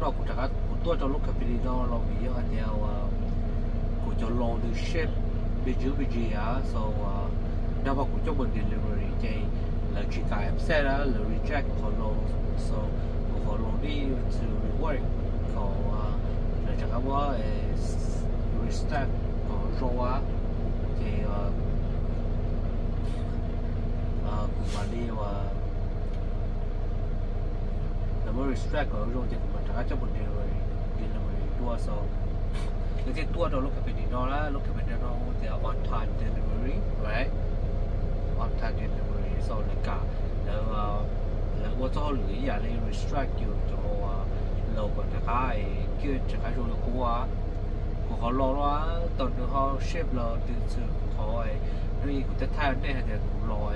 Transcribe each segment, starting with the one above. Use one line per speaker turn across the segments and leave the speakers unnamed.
đó cũng chắc cũng tôi cho lúc cái bên đó là vì anh theo cũng cho lo được ship bây giờ á so đó vào cũng cho mình delivery cái là chỉ cái upset á là reject họ lo so họ lo đi to rework họ là chắc là restart họ rồi á thì cũng mà đi và là mới restart ở rồi thì cũng chắc cho mình delivery đua so cái tua đó lúc cái bên đó là lúc cái bên đó thì on time delivery right on time delivery so là cả là tôi cho lưỡi giờ này restrict cho lâu còn cái kia cái rồi của họ lo đó tận được họ ship là từ từ họ ấy vì của thay này thì cũng rồi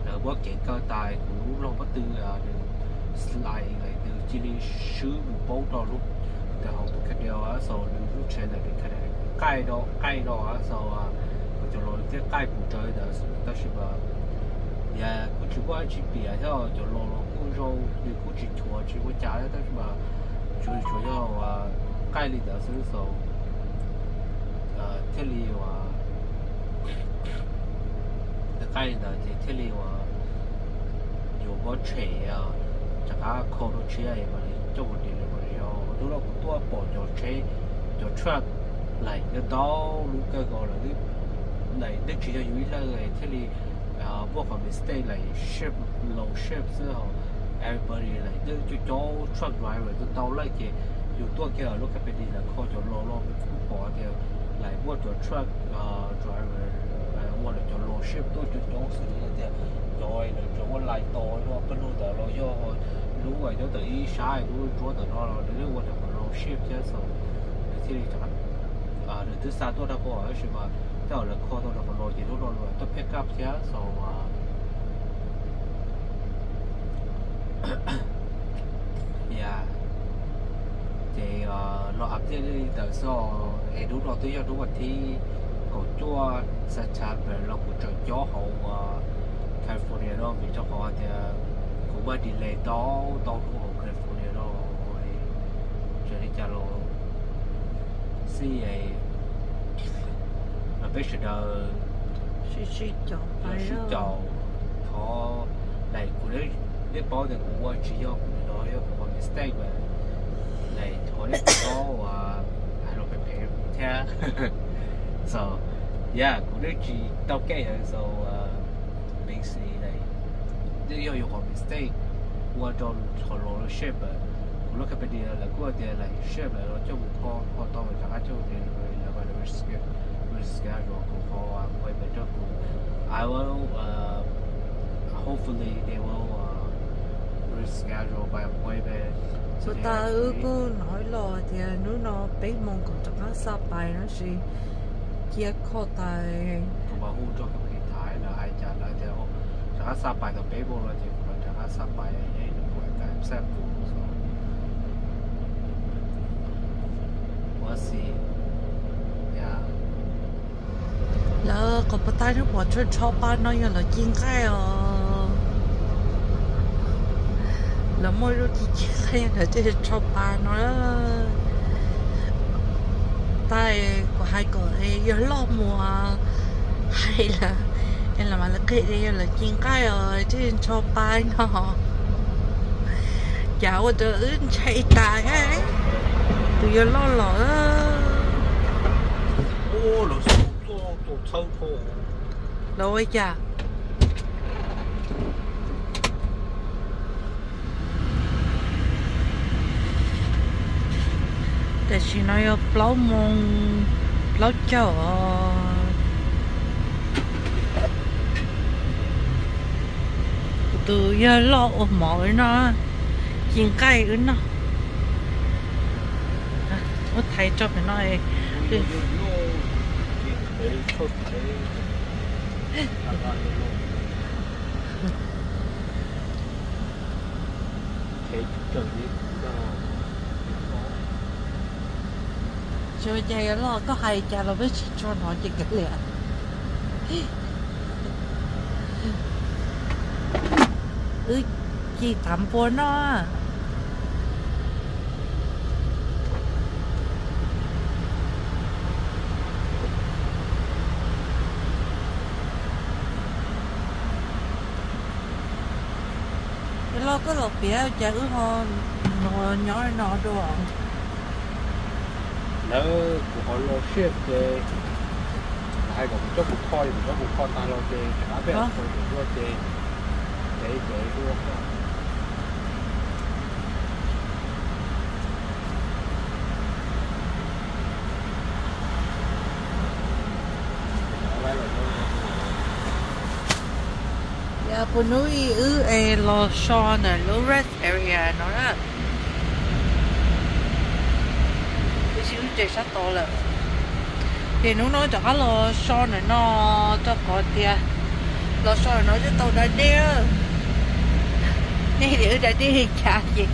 là bớt cái cơ tài cũng lâu bắt từ slide lại từ Chile sứ một bố đó lúc thì họ tụi cái điều á sau lúc trên này thì cái đó á sau cho rồi cái cũng chơi đó đó là yeah cũng chỉ qua chỉ bị à cho rồi cũng rồi thì cũng chỉ thua chỉ có trả đó mà chủ yếu cái里的是说这里cái里的这里有个车啊这个靠到车啊嘛做不定了嘛都là cũng tua bỏ cho truck lại cái đó lúc cái gọi là cái này nó chỉ cho duy là cái thế thì vô còn mistake lại ship low ship sau everybody lại nó cho truck driver nó tao lại cái dù tua kia lúc cái bên đi là khó cho lo cũng bỏ thì lại vô cho truck driver vô là cho low ship tôi cho xử lý thì rồi cho lại to nó cái lúc đó nó do如果就等于啥也不做得到了，这我怎么弄 ship 接手，这里讲这三多的话是吧？到了靠到那个逻辑都 pick up 接手yeah， thì nó update từ sau, đúng rồi tôi cho đúng rồi thì có cho sát chặt về nó cũng cho gió hậu California đó vì cho họ thì cũng bắt delay đó của California đó cho nên cho nó si ấy là biết sự đời
suy
chọn họ này của đấy bảo được của chỉ do của nó có mistake mà này thôi đấy có hay là phải theo so yeah của đấy chỉ tao kể rồi so mình xí này nếu有 mistake 我做好了 ship 我那个边的过的来 ship 了就我到大家就的那个 reschedule 我会被这个 I will hopefully they will reschedule by appointment
so ta có nói lo thì nó bị mong còn chắc nó sắp bài nó sẽ chia khó tài
mà hú cho cái thái là ai trả lại theo chắc sắp bài tập bé vô là thì chắc sắp bài ấy được buổi cái xem phụ we'll see yeah
là có bắt tay nó bỏ cho ban nó là chiên cái là mỗi lúc chiên cái là chơi cho ban nó tay của hai cái giờ lo mùa hay là mà là cái đây là chiên cái chơi cho ban nó dạo từ chạy tài ấy từ giờ lo
ô là做抽拖
đâu ấy chà để chỉ nói plau mông plau chở từ giờ lo mọi nó chiên cay ứng nó có thấy cho phải nói cho vậy lo có hay cha lo biết cho nó chỉ cái liền chị thắm bố nó lo cái lộc bia chả ư ho nó nhỏ nó đồ
nếu của họ lo ship cái hai cái chỗ một kho ta lo cái cá bè rồi lo cái luôn
ya phụ nữ ư lo show nè lo rest area nó đó cái xíu chạy sát to là thì nó nói cho lo show này nó cho có tiền lo show này nó cho tàu đã đi nè thì ở đây đi chả gì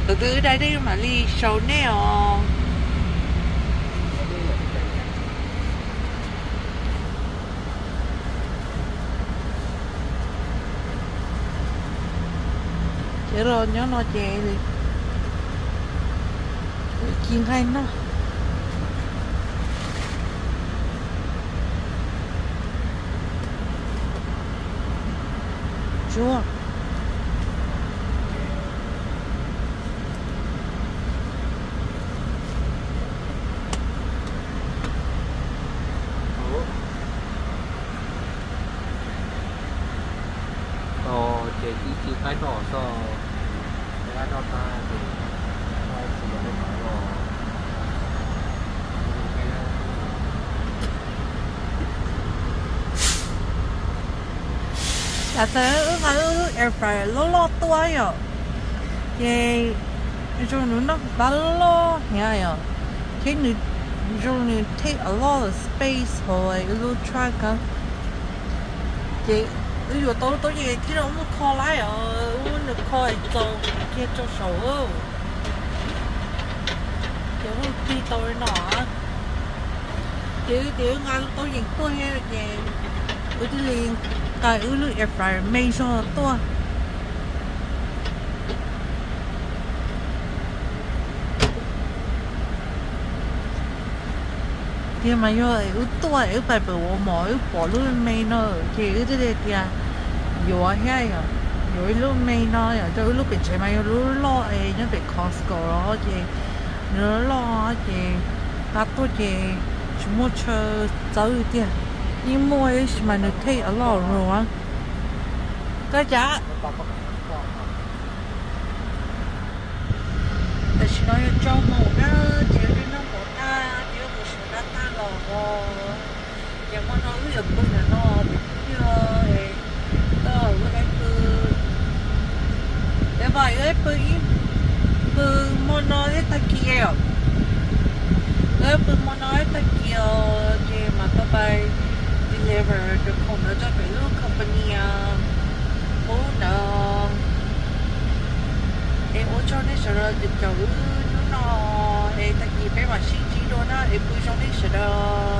từ từ đây đi mà đi show nè thế rồi nhớ nó chè đi chiên hay nó chua
chỉ cái đỏ so cái đỏ ta thì nó chỉ là cái đỏ
là thế air fryer lo tua rồi thì rồi nó đã lo nha rồi cái này rồi take a lot of space rồi lu try cả thì ví dụ tôi gì thì nó không khó lái ở nó khó cho kia cho sầu thì nó đi tôi nọ thì ngang tôi nhìn tôi hay là gì tôi đi liền tại lưỡi air fryer made cho tôi thì mà rồi tôi phải bữa mỗi bỏ luôn mày nó thì cái đấy thì nhiều hay à nhiều lúc mày nó à cho lúc bị chạy mày lúc lo ấy nó bị Costco đó thì nó lo thì ta tôi thì chúng mua chơi cháu đi nhưng mua ấy mà nó thấy ở lo rồi cái giá để chỉ nói cho một đó chỉ nó một ta chỉ một số ta ta lò chỉ mà nó ví dụ là nó bị như đó cái để vậy ấy bự mà nói ta kia bự mà nói ta kia thì mà các bạn deliver được không nó cho cái lúc company bố nó em ở trong này sẽ được cháu nó em ta kia bé mà xin chỉ đó nó em bự trong này sẽ được